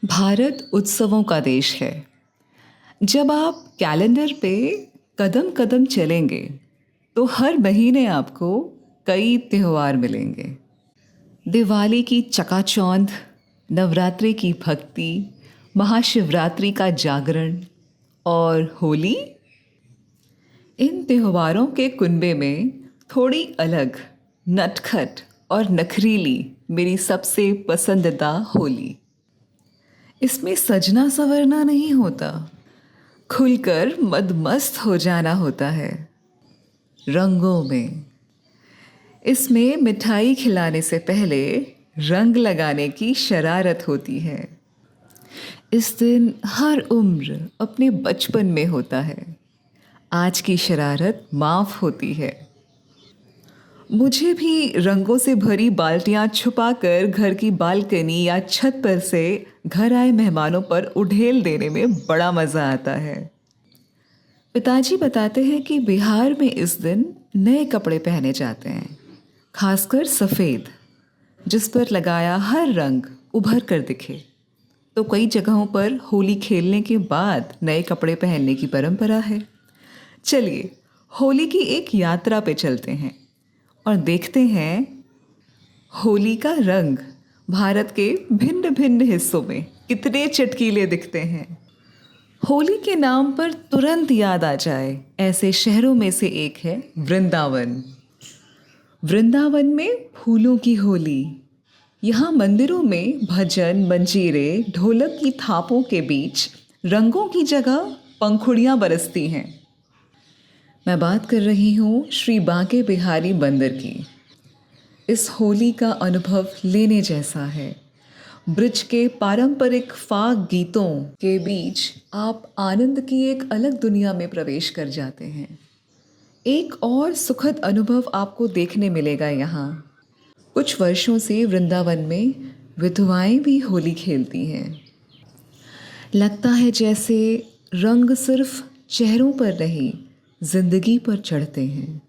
भारत उत्सवों का देश है। जब आप कैलेंडर पे कदम कदम चलेंगे तो हर महीने आपको कई त्योहार मिलेंगे। दिवाली की चकाचौंध, नवरात्रि की भक्ति, महाशिवरात्रि का जागरण और होली। इन त्योहारों के कुनबे में थोड़ी अलग, नटखट और नखरीली मेरी सबसे पसंदीदा होली। इसमें सजना संवरना नहीं होता, खुलकर मदमस्त हो जाना होता है रंगों में। इसमें मिठाई खिलाने से पहले रंग लगाने की शरारत होती है। इस दिन हर उम्र अपने बचपन में होता है। आज की शरारत माफ़ होती है। मुझे भी रंगों से भरी बाल्टियां छुपाकर घर की बालकनी या छत पर से घर आए मेहमानों पर उड़ेल देने में बड़ा मज़ा आता है। पिताजी बताते हैं कि बिहार में इस दिन नए कपड़े पहने जाते हैं, खासकर सफ़ेद, जिस पर लगाया हर रंग उभर कर दिखे। तो कई जगहों पर होली खेलने के बाद नए कपड़े पहनने की परंपरा है। चलिए होली की एक यात्रा पे चलते हैं और देखते हैं होली का रंग भारत के भिन्न भिन्न हिस्सों में कितने चटकीले दिखते हैं। होली के नाम पर तुरंत याद आ जाए ऐसे शहरों में से एक है वृंदावन। वृंदावन में फूलों की होली। यहाँ मंदिरों में भजन, मंजीरे, ढोलक की थापों के बीच रंगों की जगह पंखुड़ियाँ बरसती हैं। मैं बात कर रही हूँ श्री बांके बिहारी मंदिर की। इस होली का अनुभव लेने जैसा है। ब्रज के पारंपरिक फाग गीतों के बीच आप आनंद की एक अलग दुनिया में प्रवेश कर जाते हैं। एक और सुखद अनुभव आपको देखने मिलेगा यहाँ। कुछ वर्षों से वृंदावन में विधवाएं भी होली खेलती हैं। लगता है जैसे रंग सिर्फ चेहरों पर नहीं, जिंदगी पर चढ़ते हैं।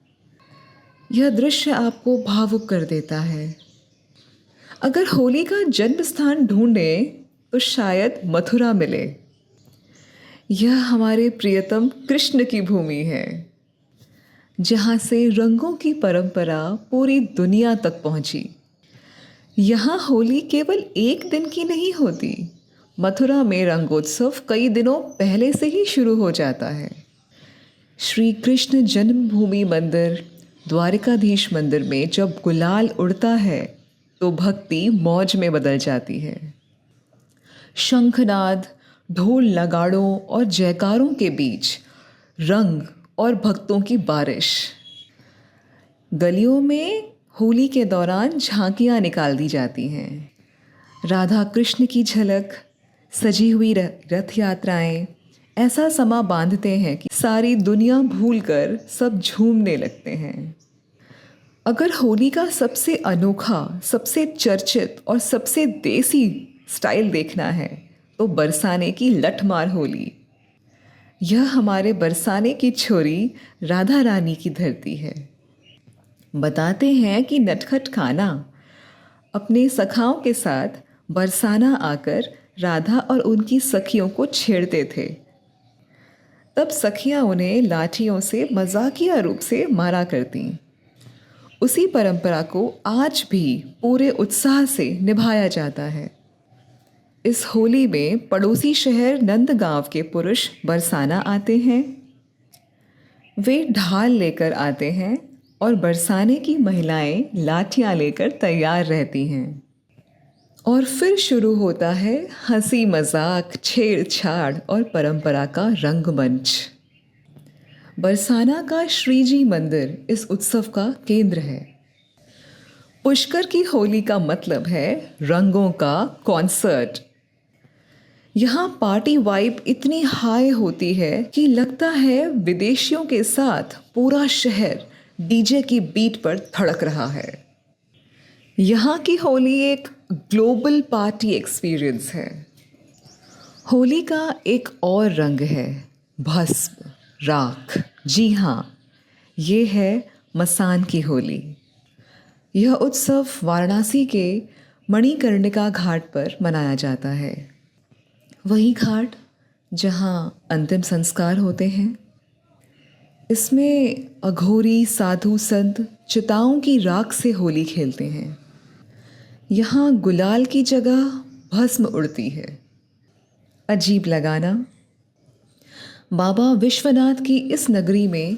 यह दृश्य आपको भावुक कर देता है। अगर होली का जन्म स्थान ढूंढें तो शायद मथुरा मिले। यह हमारे प्रियतम कृष्ण की भूमि है, जहाँ से रंगों की परंपरा पूरी दुनिया तक पहुँची। यहाँ होली केवल एक दिन की नहीं होती। मथुरा में रंगोत्सव कई दिनों पहले से ही शुरू हो जाता है। श्री कृष्ण जन्मभूमि मंदिर, द्वारिकाधीश मंदिर में जब गुलाल उड़ता है तो भक्ति मौज में बदल जाती है। शंखनाद, ढोल नगाड़ों और जयकारों के बीच रंग और भक्तों की बारिश। गलियों में होली के दौरान झांकियाँ निकाल दी जाती हैं। राधा कृष्ण की झलक, सजी हुई रथ यात्राएं ऐसा समा बांधते हैं कि सारी दुनिया भूलकर सब झूमने लगते हैं। अगर होली का सबसे अनोखा, सबसे चर्चित और सबसे देसी स्टाइल देखना है तो बरसाने की लठमार होली। यह हमारे बरसाने की छोरी राधा रानी की धरती है। बताते हैं कि नटखट खाना अपने सखाओं के साथ बरसाना आकर राधा और उनकी सखियों को छेड़ते थे। तब सखियां उन्हें लाठियों से मजाकिया रूप से मारा करतीं। उसी परंपरा को आज भी पूरे उत्साह से निभाया जाता है। इस होली में पड़ोसी शहर नंदगांव के पुरुष बरसाना आते हैं। वे ढाल लेकर आते हैं और बरसाने की महिलाएं लाठियां लेकर तैयार रहती हैं। और फिर शुरू होता है हंसी मजाक, छेड़छाड़ और परंपरा का रंगमंच। बरसाना का श्रीजी मंदिर इस उत्सव का केंद्र है। पुष्कर की होली का मतलब है रंगों का कॉन्सर्ट। यहाँ पार्टी वाइब इतनी हाई होती है कि लगता है विदेशियों के साथ पूरा शहर डीजे की बीट पर धड़क रहा है। यहाँ की होली एक ग्लोबल पार्टी एक्सपीरियंस है। होली का एक और रंग है भस्म, राख। जी हाँ, ये है मसान की होली। यह उत्सव वाराणसी के मणिकर्णिका घाट पर मनाया जाता है। वही घाट जहाँ अंतिम संस्कार होते हैं। इसमें अघोरी साधु संत चिताओं की राख से होली खेलते हैं। यहाँ गुलाल की जगह भस्म उड़ती है। अजीब लगाना। बाबा विश्वनाथ की इस नगरी में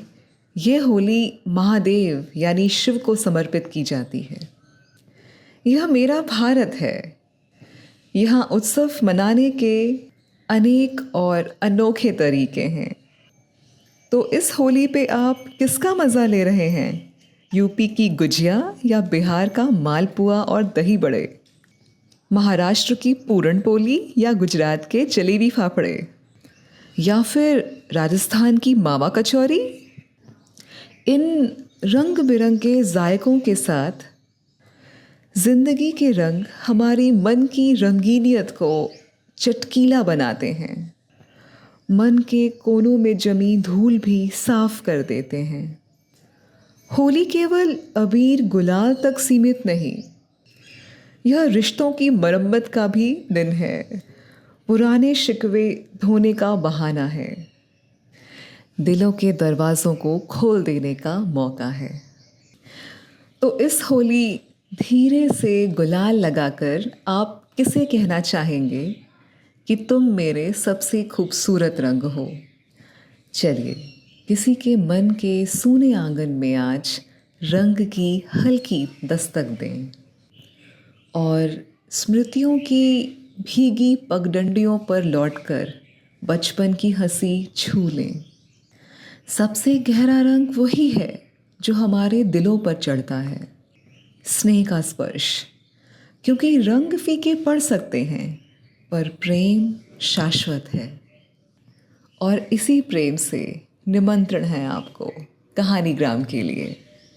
यह होली महादेव यानी शिव को समर्पित की जाती है। यह मेरा भारत है। यहाँ उत्सव मनाने के अनेक और अनोखे तरीके हैं। तो इस होली पे आप किसका मज़ा ले रहे हैं? यूपी की गुजिया या बिहार का मालपुआ और दही बड़े, महाराष्ट्र की पूरन पोली या गुजरात के जलेबी फाफड़े, या फिर राजस्थान की मावा कचौरी? इन रंग बिरंगे जायकों के साथ जिंदगी के रंग हमारी मन की रंगीनियत को चटकीला बनाते हैं। मन के कोनों में जमी धूल भी साफ कर देते हैं। होली केवल अबीर गुलाल तक सीमित नहीं, यह रिश्तों की मरम्मत का भी दिन है। पुराने शिकवे धोने का बहाना है। दिलों के दरवाज़ों को खोल देने का मौका है। तो इस होली धीरे से गुलाल लगाकर आप किसे कहना चाहेंगे कि तुम मेरे सबसे खूबसूरत रंग हो? चलिए किसी के मन के सूने आंगन में आज रंग की हल्की दस्तक दें और स्मृतियों की भीगी पगडंडियों पर लौटकर बचपन की हंसी छू लें। सबसे गहरा रंग वही है जो हमारे दिलों पर चढ़ता है, स्नेह का स्पर्श। क्योंकि रंग फीके पड़ सकते हैं पर प्रेम शाश्वत है। और इसी प्रेम से निमंत्रण है आपको कहानी ग्राम के लिए।